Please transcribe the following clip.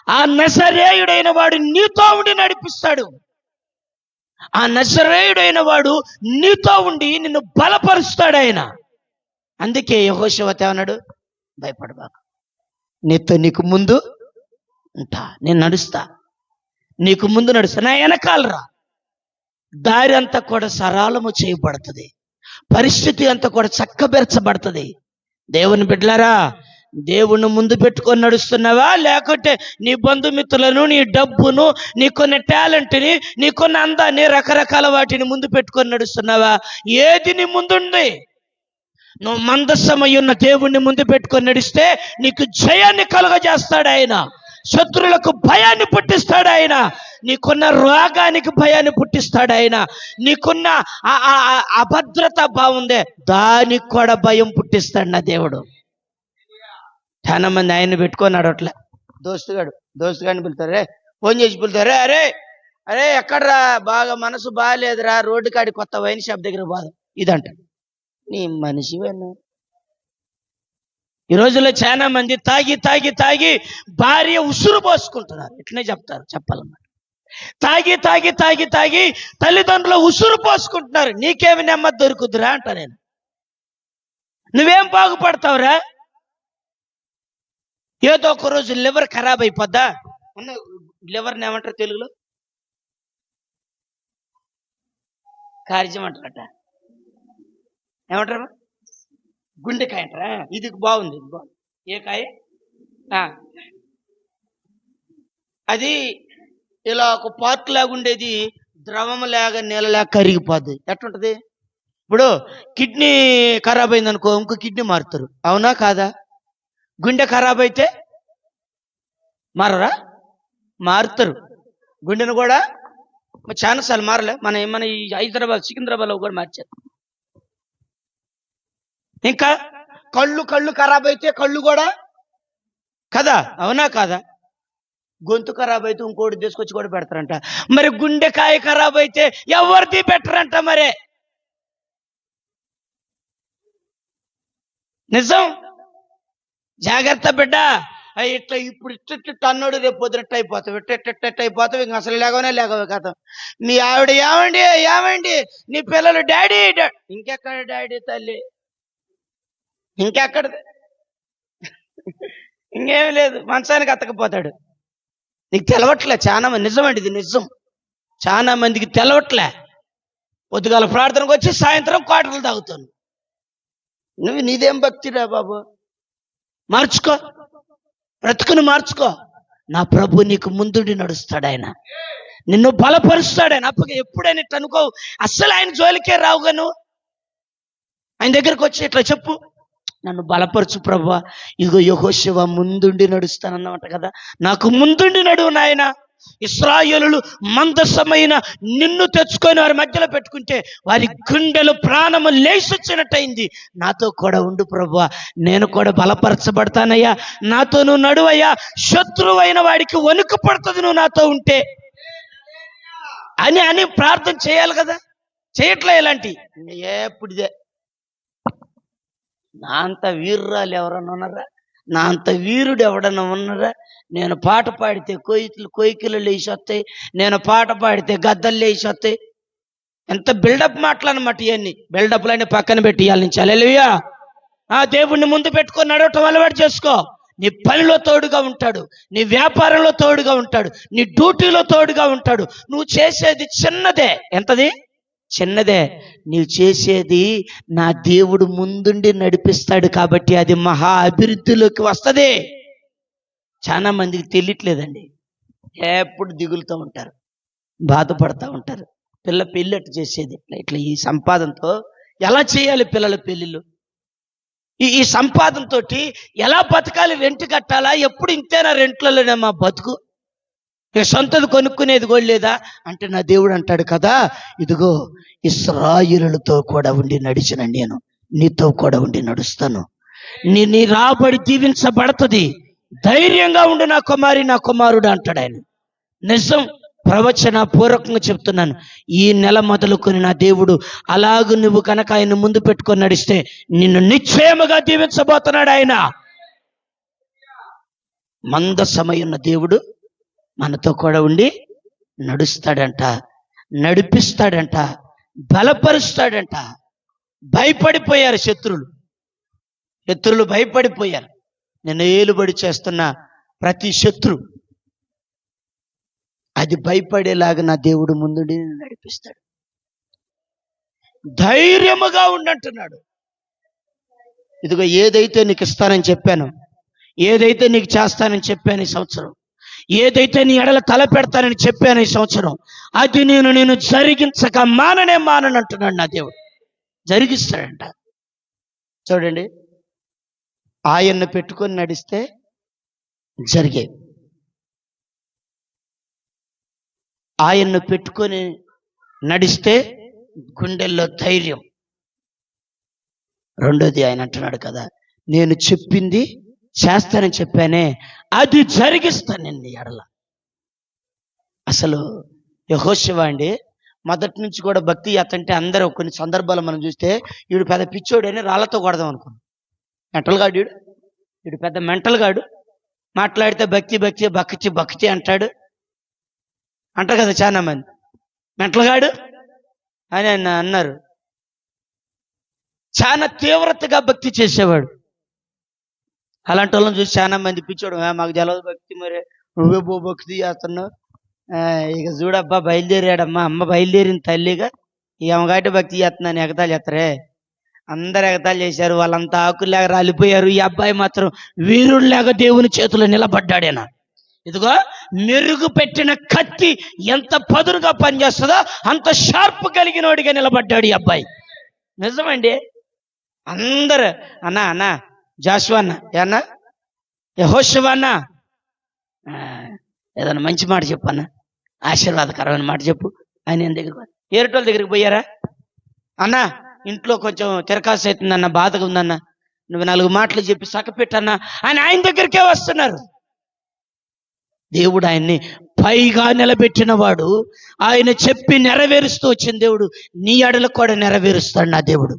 ఆ నజరేయుడైన వాడు నీతో ఉండి నడిపిస్తాడు. ఆ నజరేయుడైన వాడు నీతో ఉండి నిన్ను బలపరుస్తాడు ఆయన. అందుకే యెహోషువ ఏమన్నాడు? భయపడబాకు, నీకు ముందు ఉంటా, నేను నడుస్తా, నీకు ముందు నడుస్తా, నా వెనకాలరా. దారి అంతా కూడా సరళము చేయబడుతుంది, పరిస్థితి అంతా కూడా చక్కబెరచబడుతుంది. దేవుని బిడ్డలారా, దేవుణ్ణి ముందు పెట్టుకొని నడుస్తున్నావా, లేకుంటే నీ బంధుమిత్రులను, నీ డబ్బును, నీకున్న టాలెంట్ని, నీకున్న అందాన్ని, రకరకాల వాటిని ముందు పెట్టుకొని నడుస్తున్నావా? ఏది నీ ముందుంది? నువ్వు మందసమై ఉన్న దేవుణ్ణి ముందు పెట్టుకొని నడిస్తే నీకు జయాన్ని కలుగజేస్తాడు ఆయన. శత్రులకు భయాన్ని పుట్టిస్తాడు ఆయన. నీకున్న రోగానికి భయాన్ని పుట్టిస్తాడు ఆయన. నీకున్న అభద్రత బాగుందే, దానికి కూడా భయం పుట్టిస్తాడు నా దేవుడు. చాలా మంది ఆయన్ని పెట్టుకొని అట్లా దోస్తుగాడిని పిలుతారు, రే ఫోన్ చేసి పిలుతారు, అరే అరే ఎక్కడరా, బాగా మనసు బాగాలేదురా, రోడ్డు కాడి కొత్త వైన్ షాప్ దగ్గర బాధ ఇదంట. నీ మనిషివేనా? ఈ రోజుల్లో చాలా మంది తాగి తాగి తాగి భార్య ఉసురు పోసుకుంటున్నారు. ఇట్లనే చెప్పాలన్నమాట. తాగి తాగి తాగి తాగి తల్లిదండ్రులు ఉసురు పోసుకుంటున్నారు. నీకేమి నెమ్మది దొరుకుతురా అంట నేను. నువ్వేం బాగుపడతావురా? ఏదో ఒక రోజు లివర్ ఖరాబ్ అయిపోద్దా? లివర్ని ఏమంటారు తెలుగులో? కార్యం అంటారట. ఏమంటారు? గుండెకాయ అంటారా? ఇది బాగుంది. ఏ కాయ? అది ఇలా ఒక పార్క్ లాగా ఉండేది, ద్రవం లాగా నీళ్ళలాగా కరిగిపోద్ది. ఎట్లుంటది? ఇప్పుడు కిడ్నీ ఖరాబ్ అయింది అనుకో, ఇంకో కిడ్నీ మారుతారు, అవునా కాదా? గుండె ఖరాబ్ అయితే మారరా? మారుతారు. గుండెను కూడా చాలాసార్లు మారలే. మన ఈ హైదరాబాద్, సికింద్రాబాద్లో కూడా మార్చారు. ఇంకా కళ్ళు ఖరాబ్ అయితే కళ్ళు కూడా కదా, అవునా కాదా? గొంతు ఖరాబ్ అయితే ఇంకోటి తీసుకొచ్చి కూడా పెడతారంట. మరి గుండెకాయ ఖరాబ్ అయితే ఎవరిది పెట్టరంట. మరే నిజం. జాగ్రత్త బిడ్డ. ఇట్లా ఇప్పుడు ఇట్ట అన్నాడు, రేపు పొద్దునట్టు అయిపోతావు, ఇట్ట అయిపోతావు. ఇంకా అసలు లేగవే కదా. మీ ఆవిడ ఏమండి నీ పిల్లలు డాడీ, ఇంకెక్కడ డాడీ తల్లి, ఇంకెక్కడ, ఇంకేమి లేదు, మంచానికి అతకపోతాడు. నీకు తెలవట్లే. చాలా మంది, నిజమండి ఇది నిజం, చాలా మందికి తెలవట్లే. పొద్దుగాల ప్రార్థనకు వచ్చి సాయంత్రం క్వార్టర్లు తాగుతాను. నీదేం భక్తిరా బాబు? మార్చుకో, బ్రతుకును మార్చుకో. నా ప్రభు నీకు ముందుండి నడుస్తాడు. ఆయన నిన్ను బలపరుస్తాడు. ఆయన ఎప్పుడైనా ఇట్లా అనుకో, అస్సలు ఆయన జోలికే రావుగాను. ఆయన దగ్గరకు వచ్చి ఇట్లా చెప్పు, నన్ను బలపరచు ప్రభువా, ఇగో యెహోషువ ముందుండి నడుస్తానన్నమాట కదా, నాకు ముందుండి నడువు నాయన. ఇశ్రాయేలులు మందసమైన నిన్ను తెచ్చుకొని వారి మధ్యలో పెట్టుకుంటే వారి గుండెలు ప్రాణము లేసొచ్చినట్టయింది. నాతో కూడా ఉండు ప్రభువా, నేను కూడా బలపరచబడతానయ్యా, నాతో నువ్వు నడువయ్యా. శత్రువైన వాడికి వణుకు పడుతుంది నువ్వు నాతో ఉంటే అని ప్రార్థన చేయాలి కదా. చేయట్లే ఇలాంటి. ఎప్పుడిదే నా అంత వీర్రాలు ఎవరన్నా ఉన్నారా? నా అంత వీరుడు ఎవడన్నా ఉన్నారా? నేను పాట పాడితే కోయికలు లేచి వస్తాయి, నేను పాట పాడితే గద్దలు లేచి వస్తాయి. ఎంత బిల్డప్ మాటలన్నమాట. ఇవన్నీ బిల్డప్లన్నీ పక్కన పెట్టి ఇవాళ నుంచి హల్లెలూయా. దేవుణ్ణి ముందు పెట్టుకొని నడవటం అలవాటు చేసుకో. నీ పనిలో తోడుగా ఉంటాడు, నీ వ్యాపారంలో తోడుగా ఉంటాడు, నీ డ్యూటీలో తోడుగా ఉంటాడు. నువ్వు చేసేది చిన్నదే, ఎంతది? చిన్నదే. నీవు చేసేది నా దేవుడు ముందుండి నడిపిస్తాడు కాబట్టి అది మహా అభివృద్ధిలోకి వస్తుంది. చాలా మందికి తెలియట్లేదండి. ఎప్పుడు దిగులుతూ ఉంటారు, బాధపడతా ఉంటారు. పెళ్ళి అట్టు చేసేది ఇట్లా ఈ సంపాదనతో ఎలా చేయాలి పిల్లల పెళ్ళిళ్ళు, ఈ సంపాదనతో ఎలా బతకాలి, రెంట్ కట్టాలా, ఎప్పుడు ఇంతేనా రెంట్లలోనే మా బతుకు, సొంతది కొనుక్కునేది కూడా లేదా అంటే నా దేవుడు అంటాడు కదా, ఇదిగో ఇశ్రాయేలులతో కూడా ఉండి నడిచిన నేను నీతో కూడా ఉండి నడుస్తాను. నీ రాబడి దీవించబడుతుంది. ధైర్యంగా ఉండి నా కుమారి, నా కుమారుడు అంటాడు ఆయన. నిజం, ప్రవచన పూర్వకంగా చెప్తున్నాను. ఈ నెల మొదలుకొని నా దేవుడు అలాగూ నువ్వు కనుక ఆయన ముందు పెట్టుకొని నడిస్తే నిన్ను నిశ్చయముగా దీవించబోతున్నాడు ఆయన. మందసమై ఉన్న దేవుడు మనతో కూడా ఉండి నడుస్తాడంట, నడిపిస్తాడంట, బలపరుస్తాడంట. భయపడిపోయారు శత్రువులు భయపడిపోయారు. నేను ఏలుబడి చేస్తున్న ప్రతి శత్రు అది భయపడేలాగా నా దేవుడు ముందుండి నడిపిస్తాడు. ధైర్యముగా ఉండంటున్నాడు. ఇదిగో ఏదైతే నీకు ఇస్తానని చెప్పాను, ఏదైతే నీకు చేస్తానని చెప్పాను ఈ సంవత్సరం, ఏదైతే నీ ఎడల తల పెడతానని చెప్పాను ఈ సంవత్సరం, అది నేను జరిగించక మాననంటున్నాడు నా దేవుడు. జరిగిస్తాడంట. చూడండి, ఆయన్ను పెట్టుకొని నడిస్తే జరిగే, ఆయన్ను పెట్టుకొని నడిస్తే గుండెల్లో ధైర్యం. రెండోది ఆయన అంటున్నాడు కదా, నేను చెప్పింది చేస్తానని చెప్పానే, అది జరిగిస్తాను నేను ఎడల. అసలు యెహోషువ అండి మొదటి నుంచి కూడా భక్తి యాత్రంటే అందరూ కొన్ని సందర్భాలు మనం చూస్తే వీడు పెద్ద పిచ్చోడు అని రాళ్లతో కొడదాం అనుకున్నాం. మెంటల్ గాడు వీడు పెద్ద మెంటల్ గాడు, మాట్లాడితే భక్తి అంటాడు కదా చాలా మంది. మెంటల్ గాడు అని అన్నారు. చాలా తీవ్రతగా భక్తి చేసేవాడు. అలాంటి వాళ్ళని చూసి చాలా మంది పిచ్చోడు, మాకు తెలవదు భక్తి, మరి నువ్వే భక్తి చేస్తున్నావు, ఇక చూడబ్బా బయలుదేరాడమ్మా, అమ్మ బయలుదేరిన తల్లిగా ఈ అమ్మగాటి భక్తి చేస్తున్నాను ఎగతాలు చేస్తారే. అందరు ఎగతాలు చేశారు, వాళ్ళంతా ఆకుల్లాగా రాలిపోయారు. ఈ అబ్బాయి మాత్రం వీరుల్లాగా దేవుని చేతిలో నిలబడ్డాడేనా. ఇదిగో మెరుగు పెట్టిన కత్తి ఎంత పదునుగా పనిచేస్తుందో అంత షార్ప్ కలిగిన వాడిగా నిలబడ్డాడు ఈ అబ్బాయి. నిజమండి. అందరు అన్నా జాషువా అన్న, ఏమన్నా యెహోషువ అన్న, ఏదన్నా మంచి మాట చెప్పు అన్న, ఆశీర్వాదకరమైన మాట చెప్పు. ఆయన దగ్గరికి ఏరటోళ్ళ దగ్గరికి పోయారా, అన్నా ఇంట్లో కొంచెం తిరకాసు అవుతుందన్న, బాధగా ఉందన్న, నువ్వు 4 మాటలు చెప్పి సకపెట్టన్నా అని ఆయన దగ్గరికే వస్తున్నారు. దేవుడు ఆయన్ని పైగా నిలబెట్టిన వాడు, ఆయన చెప్పి నెరవేరుస్తూ వచ్చిన దేవుడు నీ ఎడలు కూడా నెరవేరుస్తాడు నా దేవుడు.